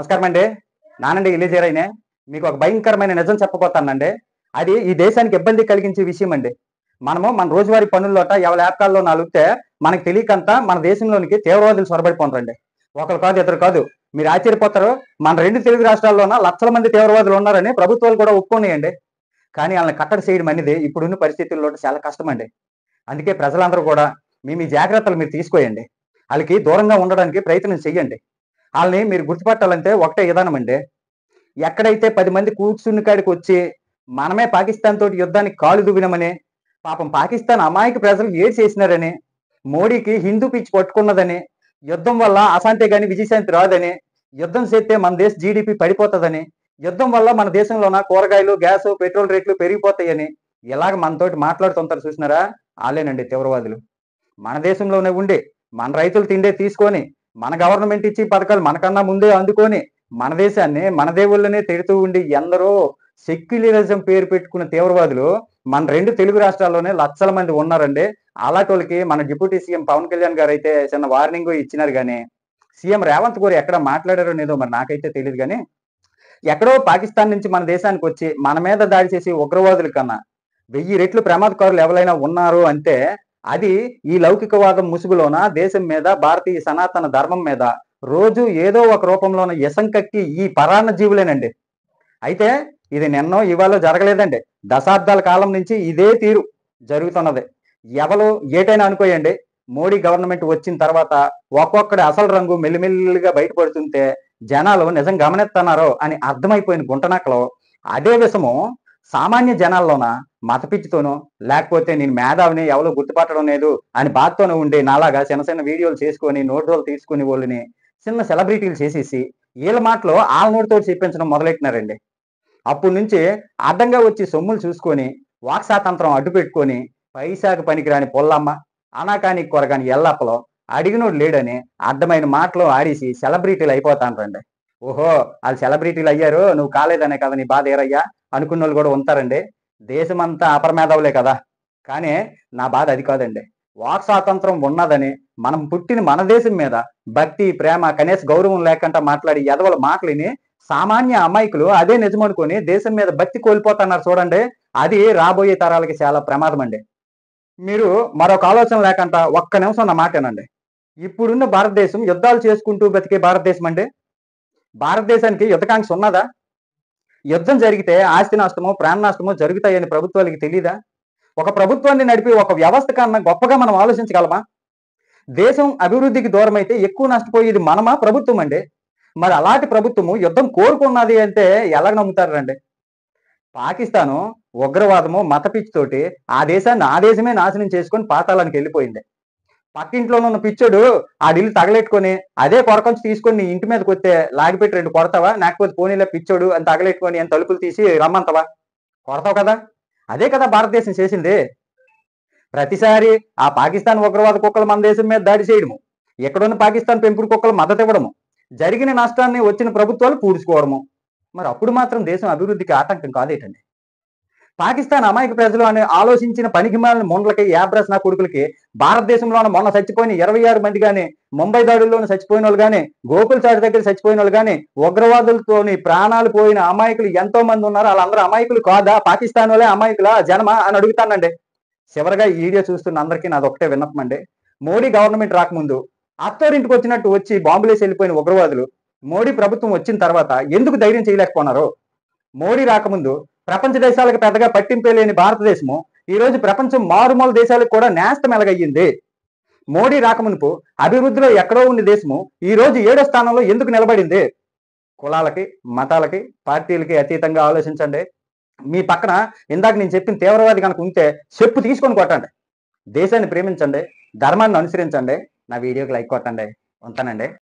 నమస్కారం అండి. నానండి ఇలిజేరైనే. మీకు ఒక భయంకరమైన నిజం చెప్పబోతానండి. అది ఈ దేశానికి ఇబ్బంది కలిగించే విషయం అండి. మనము మన రోజువారీ పనుల్లోట ఎవరి ల్యాప్‌టాప్‌లో నలిగితే మనకు తెలియకంత మన దేశంలోనికి తీవ్రవాదులు చొరబడిపోతారండి. ఒకళ్ళు కాదు, ఇద్దరు కాదు. మీరు ఆశ్చర్యపోతారు. మన 2 తెలుగు రాష్ట్రాల్లోన లక్షల మంది తీవ్రవాదులు ఉన్నారని ప్రభుత్వాలు కూడా ఒప్పుకున్నాయండి. కానీ ఆళ్ళని కట్టడి చేయడం అనేది ఇప్పుడున్న పరిస్థితుల్లో చాలా కష్టమండి. అందుకే ప్రజలందరూ కూడా మీ మీ జాగ్రత్తలు మీరు తీసుకోయండి. ఆళ్ళకి దూరంగా ఉండడానికి ప్రయత్నం చెయ్యండి. ఆళ్ళని మీరు గుర్తుపట్టాలంటే ఒకటే విధానం అండి. ఎక్కడైతే 10 మంది కూర్చున్న కాడికొచ్చి, మనమే పాకిస్తాన్ తోటి యుద్ధానికి కాలు దువ్వినామని, పాపం పాకిస్తాన్ అమాయక ప్రజలు ఏటి చేసినారని, మోడీకి హిందూ పిచ్చి పట్టుకున్నదని, యుద్ధం వల్ల అశాంతే గాని విజయశాంతి రాదని, యుద్ధం చేస్తే మన దేశ జీడీపీ పడిపోతదని, యుద్ధం వల్ల మన దేశంలోన కూరగాయలు, గ్యాసు, పెట్రోల్ రేట్లు పెరిగిపోతాయని, ఇలాగ మనతోటి మాట్లాడుతుంటారు చూసినారా? ఆళ్ళేనండి తీవ్రవాదులు. మన దేశంలోనే ఉండి, మన రైతులు తిండే తీసుకొని, మన గవర్నమెంట్ ఇచ్చే పథకాలు మనకన్నా ముందే అందుకొని, మన దేశాన్ని, మన దేవుళ్ళనే తిడుతూ ఉండి ఎందరో సెక్యులరిజం పేరు పెట్టుకున్న తీవ్రవాదులు మన 2 తెలుగు రాష్ట్రాల్లోనే లక్షల మంది ఉన్నారండి. అలాటోళ్ళకి మన డిప్యూటీ సీఎం పవన్ కళ్యాణ్ గారైతే చిన్న వార్నింగు ఇచ్చినారు గానీ, సీఎం రేవంత్ గారు ఎక్కడ మాట్లాడారో లేదో మరి నాకైతే తెలీదు గానీ, ఎక్కడో పాకిస్తాన్ నుంచి మన దేశానికొచ్చి, మన మీద దాడి చేసే ఉగ్రవాదుల కన్నా 1000 రెట్లు ప్రమాదకారులు ఎవరైనా ఉన్నారు అంటే, అది ఈ లౌకికవాదం ముసుగులోన దేశం మీద, భారతీయ సనాతన ధర్మం మీద రోజు ఏదో ఒక రూపంలోన ఇసం కక్కి ఈ పరాన్న జీవులేనండి. అయితే ఇది నిన్నో, ఇవాళో జరగలేదండి. దశాబ్దాల కాలం నుంచి ఇదే తీరు జరుగుతున్నది. ఎవరు ఏటైనా అనుకోయండి. మోడీ గవర్నమెంట్ వచ్చిన తర్వాత ఒక్కొక్కడి అసలు రంగు మెల్లిమెల్లిగా బయటపడుతుంటే జనాలు నిజం గమనిస్తున్నారో అని అర్థమైపోయిన గుంటనక్కలో అదే విషము సామాన్య జనాల్లోన మత పిచ్చితోనో, లేకపోతే నేను మేధావిని ఎవరు గుర్తుపట్టడం లేదు అని బాధతోనే ఉండి నాలాగా చిన్న చిన్న వీడియోలు చేసుకొని, నోట్రోలు తీసుకునే వోళ్ళని చిన్న సెలబ్రిటీలు చేసేసి, ఈళ్ళ మాటలు ఆళ్ళ నోటితోటి చెప్పించడం మొదలెట్టినారండి. అప్పటి నుంచి అడ్డంగా వచ్చి సొమ్ములు చూసుకొని, వాక్ స్వాతంత్రం అడ్డు పెట్టుకొని, పైసాకు పనికిరాని పుల్లమ్మ, అనాకానికి కొరగాని ఎల్లప్పలో, అడిగినోడు లేడని అడ్డమైన మాటలు ఆడేసి సెలబ్రిటీలు అయిపోతాండ్రండి. ఓహో! ఆళ్ళు సెలబ్రిటీలు అయ్యారు. నువ్వు కాలేదనే కదా నీ బాధ ఏరయ్యా అనుకున్నోళ్ళు కూడా ఉంటారండి. దేశమంతా అపరమేధావులే కదా! కానీ నా బాధ అది కాదండి. వాక్ స్వాతంత్రం ఉన్నదని, మనం పుట్టిన మన దేశం మీద భక్తి, ప్రేమ, కనీస గౌరవం లేకుండా మాట్లాడి ఎదవల మాటలిని సామాన్య అమాయకులు అదే నిజమనుకొని దేశం మీద భక్తి కోల్పోతున్నారు చూడండి. అది రాబోయే తరాలకి చాలా ప్రమాదమండి. మీరు మరొక ఆలోచన లేకుండా ఒక్క నిమిషం నా మాట వినండి. ఇప్పుడున్న భారతదేశం యుద్ధాలు చేసుకుంటూ బతికే భారతదేశం అండి. భారతదేశానికి యుద్ధకాంక్ష ఉన్నదా? యుద్ధం జరిగితే ఆస్తి నష్టమో, ప్రాణ నష్టమో జరుగుతాయని ప్రభుత్వాలకి తెలీదా? ఒక ప్రభుత్వాన్ని నడిపి ఒక వ్యవస్థ కన్నా గొప్పగా మనం ఆలోచించగలమా? దేశం అభివృద్ధికి దూరమైతే ఎక్కువ నష్టపోయేది మనమా? ప్రభుత్వం అండి. మరి అలాంటి ప్రభుత్వము యుద్ధం కోరుకున్నది అంటే ఎలాగ నమ్ముతారండి? పాకిస్తాను ఉగ్రవాదము, మత పిచ్చితోటి ఆ దేశాన్ని ఆ దేశమే నాశనం చేసుకొని పాతాళానికి వెళ్ళిపోయింది. పక్కింట్లోనున్న పిచ్చోడు ఆడిల్లు తగలెట్టుకొని అదే కొరకొంచి తీసుకొని నీ ఇంటి మీదకొస్తే లాగిపెట్టి 2 కొడతావా? లేకపోతే పోనీలే పిచ్చోడు అని తగలెట్టుకొని అని తలుపులు తీసి రమ్మంటావా? కొడతావు కదా! అదే కదా భారతదేశం చేసింది. ప్రతిసారి ఆ పాకిస్తాన్ ఉగ్రవాద కుక్కలు మన దేశం మీద దాడి చేయడము, ఎక్కడున్న పాకిస్తాన్ పెంపుడు కుక్కలు మద్దతు ఇవ్వడము, జరిగిన నష్టాన్ని వచ్చిన ప్రభుత్వాలు పూడ్చుకోవడము. మరి అప్పుడు మాత్రం దేశం అభివృద్ధికి ఆటంకం కాదేటండి? పాకిస్తాన్ అమాయక ప్రజలు అని ఆలోచించిన పనికిమాలిన ముండ్లకి, యాబ్రాస్ నా కొడుకులకి భారతదేశంలోన మొన్న చచ్చిపోయిన 26 మంది గాని, ముంబై దాడుల్లోనే చచ్చిపోయినోళ్ళు గాని, గోకుల్చాట్ దగ్గర చచ్చిపోయినోళ్ళు గాని, ఉగ్రవాదులతోని ప్రాణాలు పోయిన అమాయకులు ఎంతో మంది ఉన్నారు. ఆళ్ళందరూ అమాయకులు కాదా? పాకిస్తానోళ్ళే అమాయకులా? జనమా? అని అడుగుతానండి. చివరగా ఈ వీడియో చూస్తున్న అందరికీ నాదొక్కటే విన్నపమండి. మోడీ గవర్నమెంట్ రాకముందు అత్తోరింటికి వచ్చినట్టు వచ్చి బాంబులేసి వెళ్ళిపోయిన ఉగ్రవాదులు మోడీ ప్రభుత్వం వచ్చిన తర్వాత ఎందుకు ధైర్యం చేయలేకపోనారు? మోడీ రాకముందు ప్రపంచ దేశాలకు పెద్దగా పట్టింపే లేని భారతదేశము ఈ రోజు ప్రపంచం మారుమూల దేశాలకు కూడా నేస్తం ఎలగయ్యింది. మోడీ రాకమునుపు అభివృద్ధిలో ఎక్కడో ఉన్న దేశము ఈ రోజు 7వ స్థానంలో ఎందుకు నిలబడింది? కులాలకి, మతాలకి, పార్టీలకి అతీతంగా ఆలోచించండి. మీ పక్కన ఇందాక నేను చెప్పిన తీవ్రవాది కనుక ఉంటే చెప్పు తీసుకొని కొట్టండి. దేశాన్ని ప్రేమించండి, ధర్మాన్ని అనుసరించండి. నా వీడియోకి లైక్ కొట్టండి. ఉంటానండి.